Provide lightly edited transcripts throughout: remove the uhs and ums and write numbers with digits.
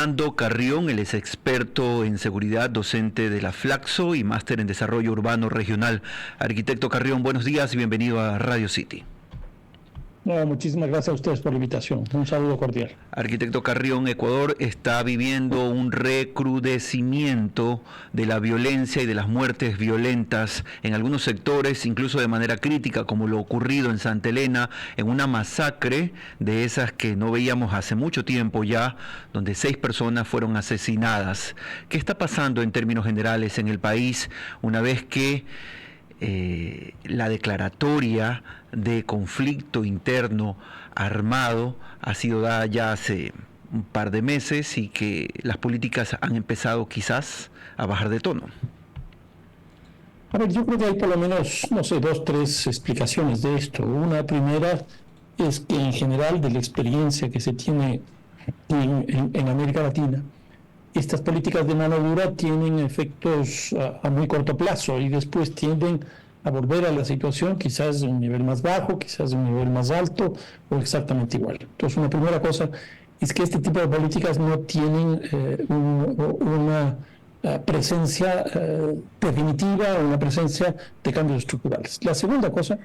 Fernando Carrión, él es experto en seguridad, docente de la Flaxo y máster en desarrollo urbano regional. Arquitecto Carrión, buenos días y bienvenido a Radio City. No, muchísimas gracias a ustedes por la invitación. Un saludo cordial. Arquitecto Carrión, Ecuador está viviendo un recrudecimiento de la violencia y de las muertes violentas en algunos sectores, incluso de manera crítica, como lo ocurrido en Santa Elena, en una masacre de esas que no veíamos hace mucho tiempo ya, donde 6 personas fueron asesinadas. ¿Qué está pasando en términos generales en el país una vez que la declaratoria de conflicto interno armado ha sido dada ya hace un par de meses y que las políticas han empezado quizás a bajar de tono? A ver, yo creo que hay por lo menos, no sé, 2, 3 explicaciones de esto. Una primera es que en general de la experiencia que se tiene en América Latina, estas políticas de mano dura tienen efectos a muy corto plazo y después tienden a volver a la situación quizás de un nivel más bajo, quizás de un nivel más alto o exactamente igual. Entonces, una primera cosa es que este tipo de políticas no tienen una presencia definitiva, una presencia de cambios estructurales. La segunda cosa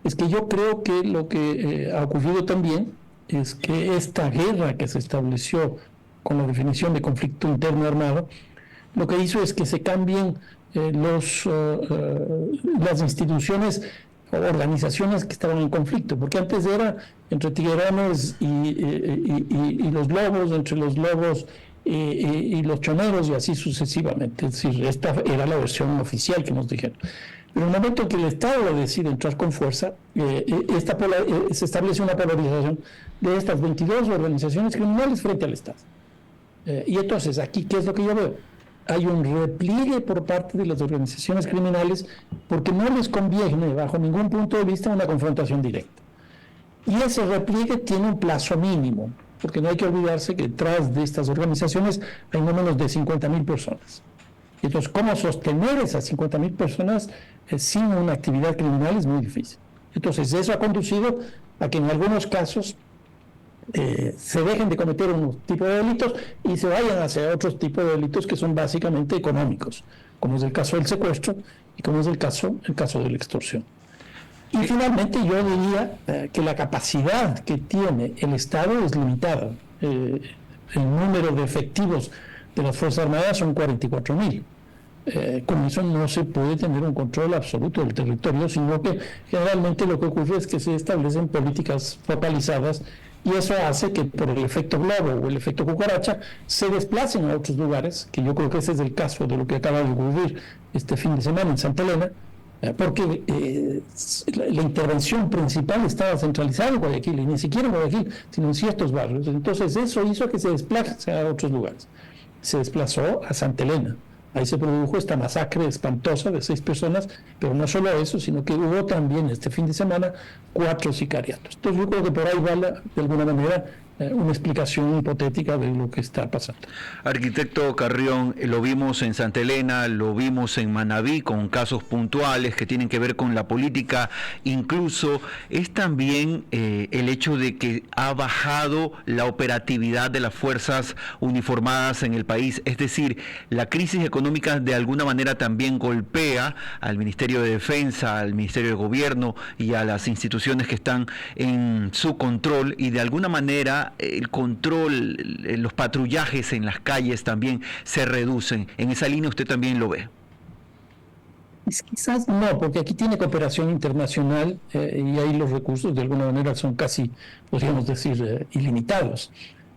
es que yo creo que lo que ha ocurrido también es que esta guerra que se estableció con la definición de conflicto interno armado, lo que hizo es que se cambien las instituciones o organizaciones que estaban en conflicto, porque antes era entre tiguerones y los lobos, entre los lobos y los choneros y así sucesivamente. Es decir, esta era la versión oficial que nos dijeron. Pero en el momento en que el Estado decide entrar con fuerza, se establece una polarización de estas 22 organizaciones criminales frente al Estado. Y entonces, aquí, ¿qué es lo que yo veo? Hay un repliegue por parte de las organizaciones criminales porque no les conviene, bajo ningún punto de vista, una confrontación directa. Y ese repliegue tiene un plazo mínimo, porque no hay que olvidarse que detrás de estas organizaciones hay no menos de 50.000 personas. Entonces, ¿cómo sostener esas 50.000 personas sin una actividad criminal? Es muy difícil. Entonces, eso ha conducido a que en algunos casos se dejen de cometer unos tipos de delitos y se vayan hacia otros tipos de delitos que son básicamente económicos, como es el caso del secuestro y como es el caso de la extorsión. Y finalmente yo diría que la capacidad que tiene el Estado es limitada. El número de efectivos de las Fuerzas Armadas son 44.000. Con eso no se puede tener un control absoluto del territorio, sino que generalmente lo que ocurre es que se establecen políticas focalizadas y eso hace que por el efecto globo o el efecto cucaracha se desplacen a otros lugares, que yo creo que ese es el caso de lo que acaba de ocurrir este fin de semana en Santa Elena, porque la intervención principal estaba centralizada en Guayaquil, y ni siquiera en Guayaquil, sino en ciertos barrios. Entonces eso hizo que se desplazase a otros lugares. Se desplazó a Santa Elena. Ahí se produjo esta masacre espantosa de 6 personas, pero no solo eso, sino que hubo también este fin de semana 4 sicariatos. Entonces yo creo que por ahí va de alguna manera una explicación hipotética de lo que está pasando. Arquitecto Carrión, lo vimos en Santa Elena, lo vimos en Manabí con casos puntuales que tienen que ver con la política, incluso es también el hecho de que ha bajado la operatividad de las fuerzas uniformadas en el país, es decir, la crisis económica de alguna manera también golpea al Ministerio de Defensa, al Ministerio de Gobierno y a las instituciones que están en su control, y de alguna manera el control, los patrullajes en las calles también se reducen. ¿En esa línea usted también lo ve? Quizás no, porque aquí tiene cooperación internacional y ahí los recursos de alguna manera son casi, podríamos decir, ilimitados.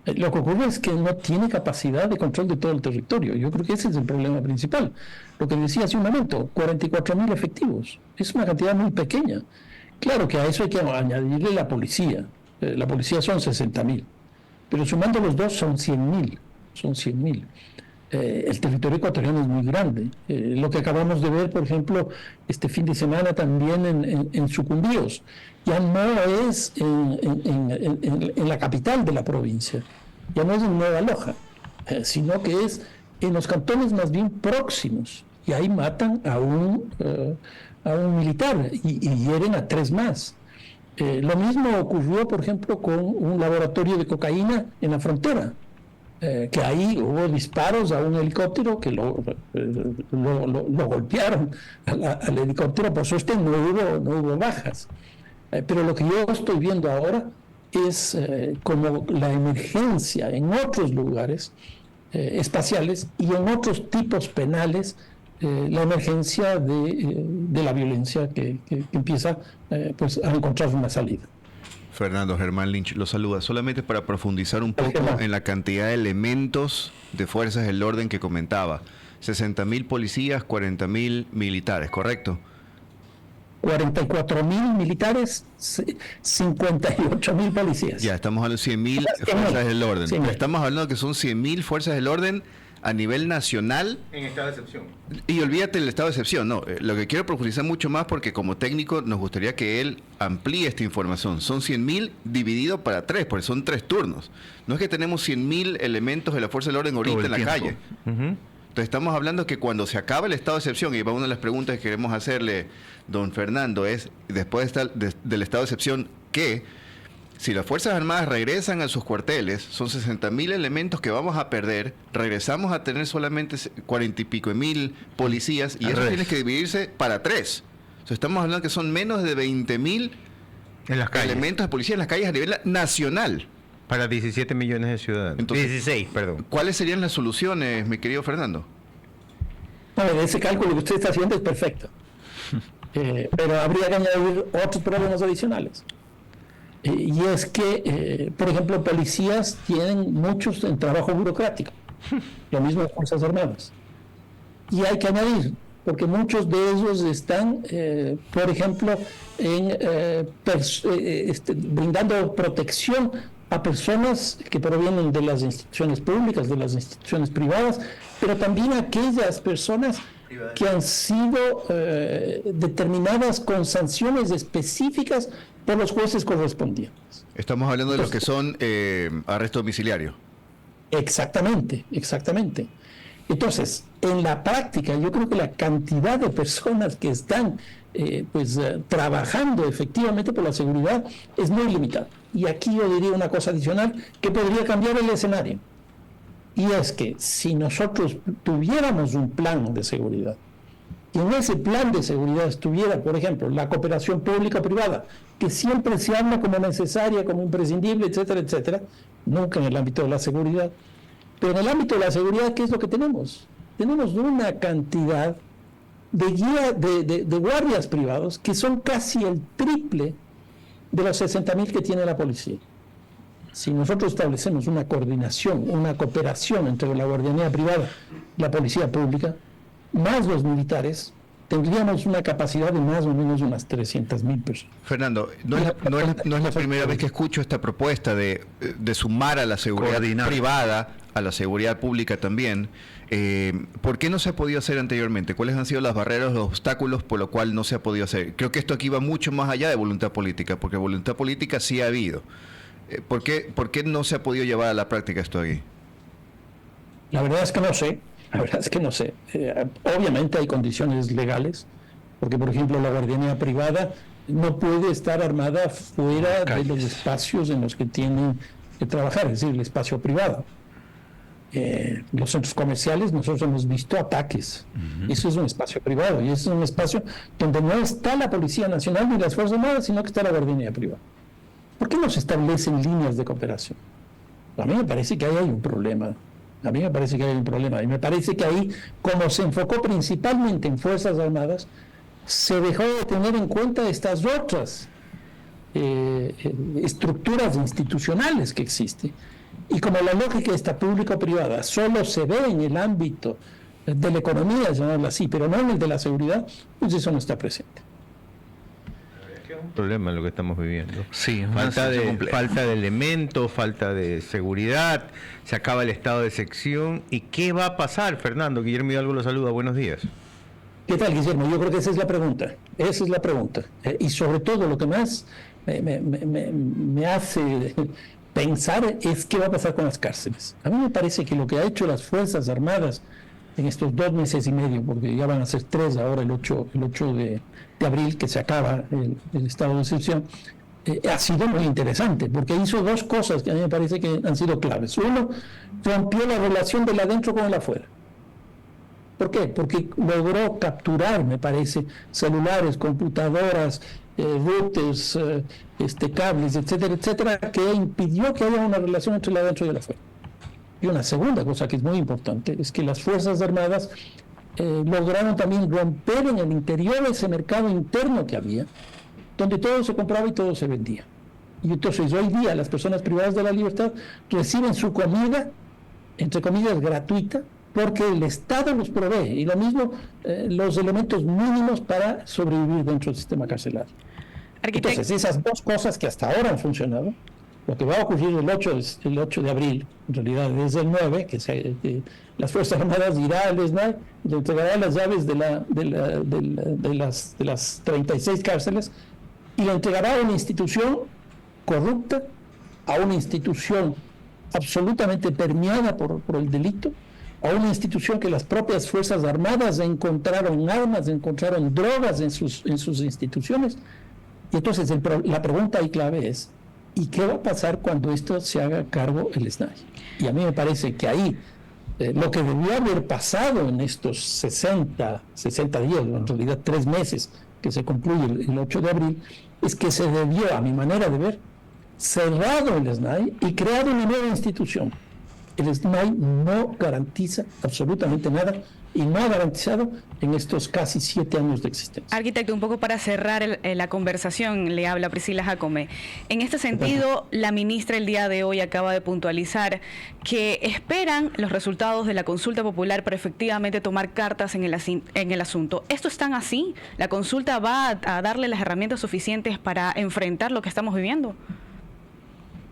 Lo que ocurre es que no tiene capacidad de control de todo el territorio. Yo creo que ese es el problema principal. Lo que decía hace un momento, 44.000 efectivos. Es una cantidad muy pequeña. Claro que a eso hay que añadirle la policía. La policía son 60.000, pero sumando los dos son 100.000. Son 100.000. El territorio ecuatoriano es muy grande. Lo que acabamos de ver, por ejemplo, este fin de semana también en Sucumbíos, ya no es en la capital de la provincia, ya no es en Nueva Loja, sino que es en los cantones más bien próximos. Y ahí matan a un militar y hieren a 3 más. Lo mismo ocurrió, por ejemplo, con un laboratorio de cocaína en la frontera. que ahí hubo disparos a un helicóptero que lo golpearon al helicóptero. Por suerte no hubo bajas. Pero lo que yo estoy viendo ahora es como la emergencia en otros lugares espaciales y en otros tipos penales, la emergencia de la violencia que empieza pues a encontrar una salida. Fernando, Germán Lynch lo saluda. Solamente para profundizar un poco en la cantidad de elementos de fuerzas del orden que comentaba. 60.000 policías, 40.000 militares, ¿correcto? 44.000 militares, 58.000 policías. Ya, estamos hablando de 100.000 fuerzas del orden. Pero estamos hablando que son 100.000 fuerzas del orden a nivel nacional. En estado de excepción. Y olvídate del estado de excepción, no. Lo que quiero profundizar mucho más, porque como técnico nos gustaría que él amplíe esta información. Son 100.000 dividido para 3, porque son 3 turnos. No es que tenemos 100.000 elementos de la fuerza del orden ahorita en la calle. Entonces estamos hablando que cuando se acaba el estado de excepción, y va una de las preguntas que queremos hacerle, don Fernando, es, después del estado de excepción, ¿qué? Si las Fuerzas Armadas regresan a sus cuarteles, son 60.000 elementos que vamos a perder, regresamos a tener solamente 40 y pico mil policías, y eso tiene que dividirse para 3. O sea, estamos hablando que son menos de 20.000 elementos de policía en las calles a nivel nacional. Para 17 millones de ciudadanos. Entonces, 16, perdón. ¿Cuáles serían las soluciones, mi querido Fernando? No, ese cálculo que usted está haciendo es perfecto. Pero habría que añadir otros problemas adicionales. Y es que, por ejemplo, policías tienen muchos en trabajo burocrático, lo mismo las Fuerzas Armadas. Y hay que añadir, porque muchos de ellos están, por ejemplo, brindando protección a personas que provienen de las instituciones públicas, de las instituciones privadas, pero también a aquellas personas que han sido determinadas con sanciones específicas por los jueces correspondientes. Estamos hablando de los que son arresto domiciliario. Exactamente. Entonces, en la práctica, yo creo que la cantidad de personas que están trabajando efectivamente por la seguridad es muy limitada. Y aquí yo diría una cosa adicional que podría cambiar el escenario. Y es que si nosotros tuviéramos un plan de seguridad, y en ese plan de seguridad estuviera, por ejemplo, la cooperación pública-privada, que siempre se habla como necesaria, como imprescindible, etcétera, etcétera, nunca en el ámbito de la seguridad. Pero en el ámbito de la seguridad, ¿qué es lo que tenemos? Tenemos una cantidad de guardias privados que son casi el triple de los 60.000 que tiene la policía. Si nosotros establecemos una coordinación, una cooperación entre la guardianía privada y la policía pública, más los militares, tendríamos una capacidad de más o menos unas 300.000 personas. Fernando, no es la primera vez que escucho esta propuesta de sumar a la seguridad privada, a la seguridad pública también. ¿Por qué no se ha podido hacer anteriormente? ¿Cuáles han sido las barreras, los obstáculos por lo cual no se ha podido hacer? Creo que esto aquí va mucho más allá de voluntad política, porque voluntad política sí ha habido. ¿Por qué no se ha podido llevar a la práctica esto aquí? La verdad es que no sé. Obviamente hay condiciones legales, porque por ejemplo la guardianía privada no puede estar armada fuera de los espacios en los que tienen que trabajar, es decir, el espacio privado. Los centros comerciales, nosotros hemos visto ataques. Eso es un espacio privado y eso es un espacio donde no está la Policía Nacional ni las Fuerzas Armadas, sino que está la guardianía privada. ¿Por qué no se establecen líneas de cooperación? A mí me parece que ahí hay un problema. Y me parece que ahí, como se enfocó principalmente en Fuerzas Armadas, se dejó de tener en cuenta estas otras estructuras institucionales que existen. Y como la lógica está público-privada solo se ve en el ámbito de la economía, llamarlo así, pero no en el de la seguridad, pues eso no está presente. Es un problema lo que estamos viviendo. Sí, falta de elementos, falta de seguridad, se acaba el estado de excepción. ¿Y qué va a pasar, Fernando? Guillermo Hidalgo lo saluda, buenos días. ¿Qué tal, Guillermo? Yo creo que esa es la pregunta. Y sobre todo lo que más me hace pensar es qué va a pasar con las cárceles. A mí me parece que lo que ha hecho las Fuerzas Armadas en estos 2 meses y medio, porque ya van a ser 3 ahora, el 8 de abril, que se acaba el estado de excepción, ha sido muy interesante, porque hizo 2 cosas que a mí me parece que han sido claves. Uno, rompió la relación del adentro con el afuera. ¿Por qué? Porque logró capturar, me parece, celulares, computadoras, routers, cables, etcétera, etcétera, que impidió que haya una relación entre el adentro y el afuera. Y una segunda cosa que es muy importante es que las Fuerzas Armadas lograron también romper en el interior ese mercado interno que había, donde todo se compraba y todo se vendía. Y entonces hoy día las personas privadas de la libertad reciben su comida, entre comillas, gratuita, porque el Estado los provee, y lo mismo los elementos mínimos para sobrevivir dentro del sistema carcelario. Entonces, esas dos cosas que hasta ahora han funcionado, lo que va a ocurrir el 8 de abril, en realidad desde el 9, que las Fuerzas Armadas irá al SNAI, le entregará las llaves de las 36 cárceles, y le entregará a una institución corrupta, a una institución absolutamente permeada por el delito, a una institución que las propias Fuerzas Armadas encontraron armas, encontraron drogas en sus instituciones. Y entonces la pregunta ahí clave es, ¿y qué va a pasar cuando esto se haga cargo el SNAI? Y a mí me parece que ahí lo que debió haber pasado en estos 60 días, en realidad 3 meses que se concluye el 8 de abril, es que se debió, a mi manera de ver, cerrado el SNAI y creado una nueva institución. El SNAI no garantiza absolutamente nada y no ha garantizado en estos casi 7 años de existencia. Arquitecto, un poco para cerrar la conversación, le habla Priscila Jacome. En este sentido, la ministra el día de hoy acaba de puntualizar que esperan los resultados de la consulta popular para efectivamente tomar cartas en el asunto. ¿Esto es tan así? ¿La consulta va a darle las herramientas suficientes para enfrentar lo que estamos viviendo?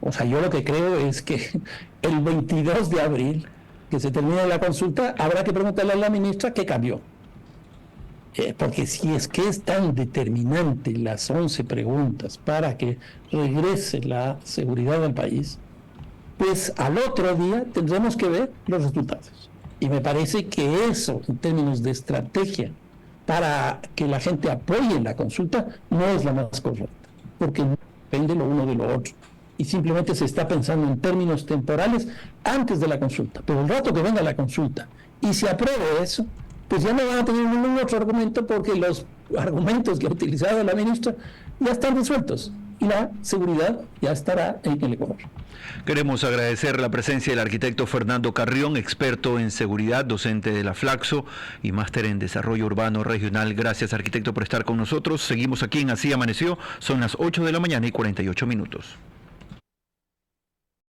O sea, yo lo que creo es que el 22 de abril, que se termine la consulta, habrá que preguntarle a la ministra qué cambió. Porque si es que es tan determinante las 11 preguntas para que regrese la seguridad al país, pues al otro día tendremos que ver los resultados. Y me parece que eso, en términos de estrategia, para que la gente apoye la consulta, no es la más correcta, porque no depende lo uno de lo otro. Y simplemente se está pensando en términos temporales antes de la consulta. Pero el rato que venga la consulta y se apruebe eso, pues ya no van a tener ningún otro argumento, porque los argumentos que ha utilizado la ministra ya están resueltos y la seguridad ya estará en el Ecuador. Queremos agradecer la presencia del arquitecto Fernando Carrión, experto en seguridad, docente de la Flaxo y máster en desarrollo urbano regional. Gracias, arquitecto, por estar con nosotros. Seguimos aquí en Así Amaneció. Son las 8 de la mañana y 48 minutos.